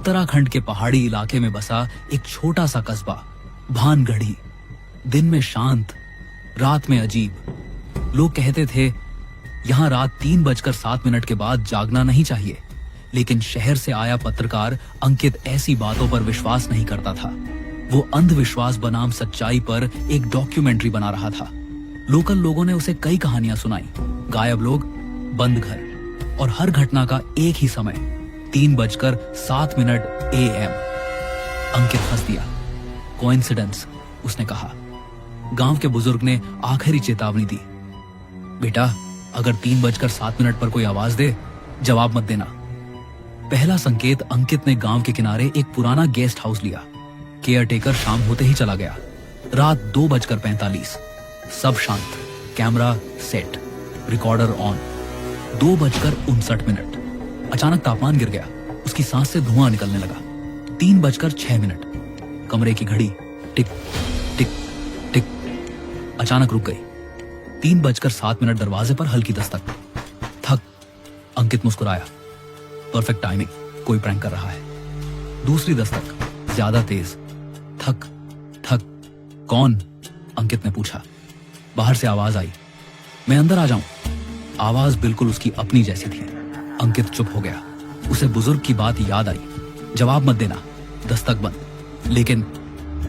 उत्तराखंड के पहाड़ी इलाके में बसा एक छोटा सा कस्बा भानगढ़ी। दिन में शांत, रात में अजीब। लोग कहते थे यहाँ रात 3:07 के बाद जागना नहीं चाहिए, लेकिन शहर से आया पत्रकार अंकित ऐसी बातों पर विश्वास नहीं करता था। वो अंधविश्वास बनाम सच्चाई पर एक डॉक्यूमेंट्री बना रहा था। लोकल लोगों ने उसे कई कहानियां सुनाई, गायब लोग, बंद घर, और हर घटना का एक ही समय 3:07 AM। अंकित हंस दिया। कोइंसिडेंस, उसने कहा। गांव के बुजुर्ग ने आखिरी चेतावनी दी, बेटा अगर 3:07 पर कोई आवाज दे, जवाब मत देना। पहला संकेत, अंकित ने गांव के किनारे एक पुराना गेस्ट हाउस लिया। केयरटेकर शाम होते ही चला गया। रात 2:45, सब शांत, कैमरा सेट, रिकॉर्डर ऑन। 2:59, अचानक तापमान गिर गया, उसकी सांस से धुआं निकलने लगा। 3:06, कमरे की घड़ी टिक टिक टिक अचानक रुक गई। 3:07, दरवाजे पर हल्की दस्तक। थक, अंकित मुस्कुराया। परफेक्ट टाइमिंग, कोई प्रैंक कर रहा है। दूसरी दस्तक, ज्यादा तेज। थक थक। कौन? अंकित ने पूछा। बाहर से आवाज आई, मैं अंदर आ जाऊं? आवाज बिल्कुल उसकी अपनी जैसी थी। अंकित चुप हो गया। उसे बुजुर्ग की बात याद आई, जवाब मत देना। दस्तक बंद, लेकिन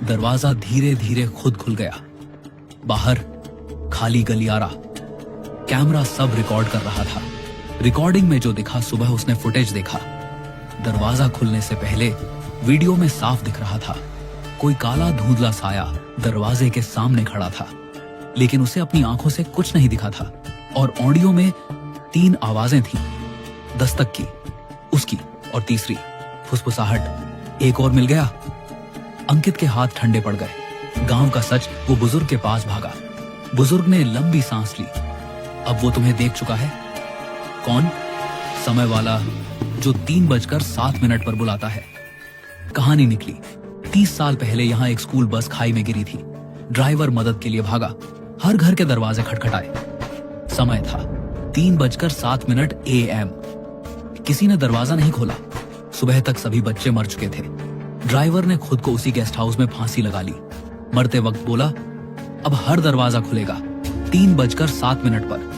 दरवाजा धीरे धीरे खुद खुल गया। बाहर खाली गलियारा, कैमरा सब रिकॉर्ड कर रहा था। रिकॉर्डिंग में जो दिखा, सुबह उसने फुटेज देखा। दरवाजा खुलने से पहले वीडियो में साफ दिख रहा था, कोई काला धुंधला साया दरवाजे के सामने खड़ा था, लेकिन उसे अपनी आंखों से कुछ नहीं दिखा था। और ऑडियो में 3 आवाजें थीं, दस्तक की, उसकी, और तीसरी फुसफुसाहट। एक और मिल गया। अंकित के हाथ ठंडे पड़ गए। गांव का सच, वो बुजुर्ग के पास भागा। बुजुर्ग ने लंबी सांस ली। अब वो तुम्हें देख चुका है। कौन? समय वाला जो 3:07 पर बुलाता है। कहानी निकली। 30 साल पहले यहाँ एक स्कूल बस खाई में गिरी थी। ड्राइवर मदद के लिए भागा। हर घर के दरवाजे खटखटाए। समय था 3:07 AM। किसी ने दरवाजा नहीं खोला। सुबह तक सभी बच्चे मर चुके थे। ड्राइवर ने खुद को उसी गेस्ट हाउस में फांसी लगा ली। मरते वक्त बोला, अब हर दरवाजा खुलेगा 3:07 पर।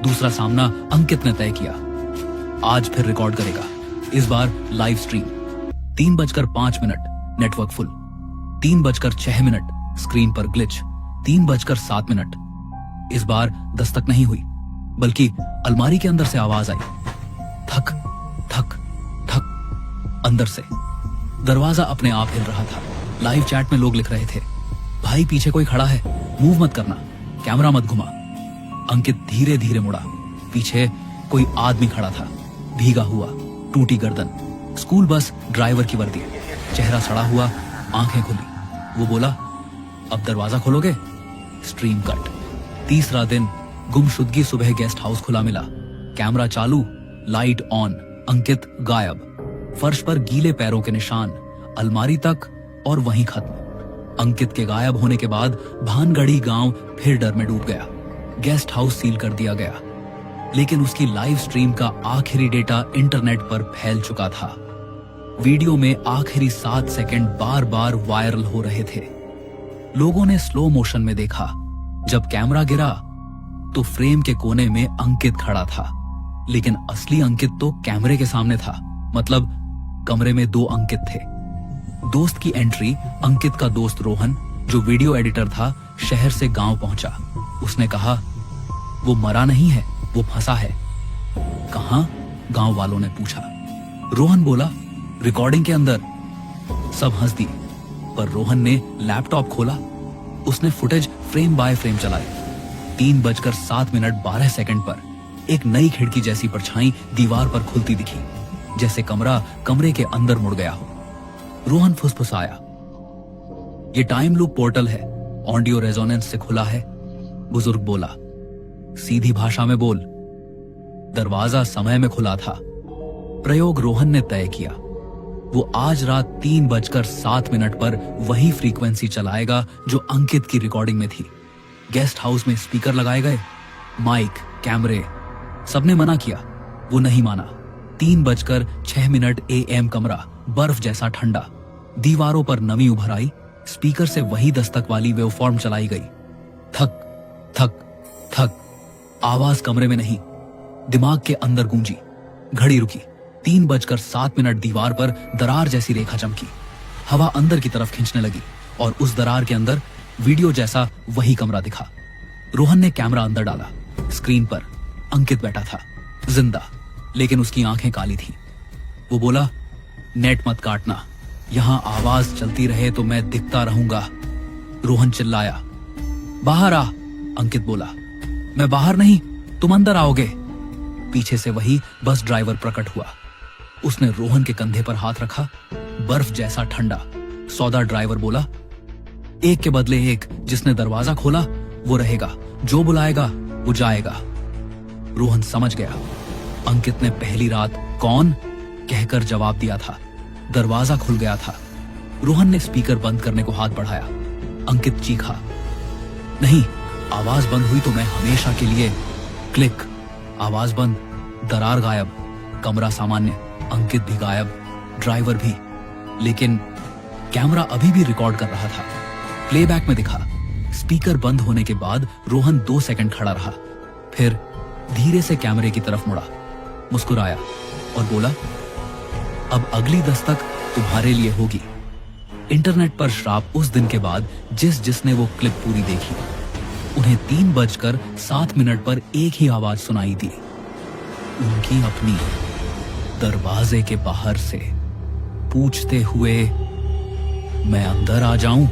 दूसरा सामना अंकित ने तय किया। आज फिर रिकॉर्ड करेगा, इस बार live stream. 3:05, network full. 3:06, screen पर ग्लिच। 3:07, इस बार दस्तक नहीं हुई, बल्कि अलमारी के अंदर से आवाज आई, थक थक थक। अंदर से दरवाजा अपने आप हिल रहा था। लाइव चैट में लोग लिख रहे थे, भाई पीछे कोई खड़ा है, मूव मत करना, कैमरा मत घुमा। अंकित धीरे धीरे मुड़ा। पीछे कोई आदमी खड़ा था, भीगा हुआ, टूटी गर्दन, स्कूल बस ड्राइवर की वर्दी, चेहरा सड़ा हुआ, आंखें खुली। वो बोला, अब दरवाजा खोलोगे? Stream cut. तीसरा दिन, गुमशुदगी। सुबह गेस्ट हाउस खुला मिला, कैमरा चालू, लाइट ऑन। अंकित गायब। फर्श पर गीले पैरों के निशान, अलमारी तक, और वहीं खत्म। अंकित के गायब होने के बाद भानगढ़ी गांव फिर डर में डूब गया। गेस्ट हाउस सील कर दिया गया, लेकिन उसकी लाइव स्ट्रीम का आखिरी डेटा इंटरनेट पर फैल चुका था। वीडियो में आखिरी 7 सेकंड बार बार वायरल हो रहे थे। लोगों ने स्लो मोशन में देखा। जब कैमरा गिरा तो फ्रेम के कोने में अंकित खड़ा था, लेकिन असली अंकित तो कैमरे के सामने था। मतलब कमरे में 2 अंकित थे। दोस्त की एंट्री। अंकित का दोस्त रोहन, जो वीडियो एडिटर था, शहर से गांव पहुंचा। उसने कहा, वो मरा नहीं है, वो फंसा है। कहां? गांव वालों ने पूछा। रोहन बोला, रिकॉर्डिंग के अंदर। सब हंस दिए, पर रोहन ने लैपटॉप खोला। उसने फुटेज फ्रेम बाय फ्रेम चलाई। 3:07 पर एक नई खिड़की जैसी परछाई दीवार पर खुलती दिखी, जैसे कमरा कमरे के अंदर मुड़ गया हो। रोहन फुसफुसाया, ये टाइम लूप पोर्टल है, ऑडियो रेजोनेंस से खुला है। बुजुर्ग बोला, सीधी भाषा में बोल। दरवाजा समय में खुला था। प्रयोग रोहन ने तय किया। वो आज रात 3:07 पर वही फ्रीक्वेंसी चलाएगा जो अंकित की रिकॉर्डिंग में थी। गेस्ट हाउस में स्पीकर लगाए गए, माइक, कैमरे। सबने मना किया, वो नहीं माना। 3:06 AM कमरा, बर्फ जैसा ठंडा। दीवारों पर नमी उभर आई। स्पीकर से वही दस्तक वाली वेवफॉर्म चलाई गई। थक थक थक। आवाज कमरे में नहीं, दिमाग के अंदर गूंजी। घड़ी रुकी। 3:07 दीवार पर दरार जैसी रेखा चमकी। हवा अंदर की तरफ खींचने लगी और उस दरार के अंदर वीडियो जैसा वही कमरा दिखा। रोहन ने कैमरा अंदर डाला। स्क्रीन पर अंकित बैठा था, जिंदा, लेकिन उसकी आंखें काली थीं। वो बोला, नेट मत काटना, यहां आवाज चलती रहे तो मैं दिखता रहूंगा। रोहन चिल्लाया, बाहर आ। अंकित बोला, मैं बाहर नहीं, तुम अंदर आओगे। पीछे से वही बस ड्राइवर प्रकट हुआ। उसने रोहन के कंधे पर हाथ रखा। बर्फ जैसा ठंडा। सौदा ड्राइवर बोला, एक के बदले एक। जिसने दरवाजा खोला वो रहेगा, जो बुलाएगा वो जाएगा। रोहन समझ गया, अंकित ने पहली रात कौन कहकर जवाब दिया था। दरवाजा खुल गया था। रोहन ने स्पीकर बंद करने को हाथ बढ़ाया। अंकित चीखा, नहीं, आवाज बंद हुई तो मैं हमेशा के लिए। क्लिक, आवाज बंद, दरार गायब, कमरा सामान्य, अंकित भी गायब, ड्राइवर भी। लेकिन कैमरा अभी भी रिकॉर्ड कर रहा था। प्लेबैक में दिखा। स्पीकर बंद होने के बाद रोहन 2 सेकंड खड़ा रहा, फिर धीरे से कैमरे की तरफ मुड़ा, मुस्कुराया और बोला, अब अगली दस्तक तुम्हारे लिए होगी। इंटरनेट पर श्राप उस दिन के बाद जिसने वो क्लिप पूरी देखी, उन्हें 3:07 पर एक ही आवाज सुनाई दी, उनकी अपनी, दरवाजे के बाहर से, पूछते हुए, मैं अंदर आ जाऊं?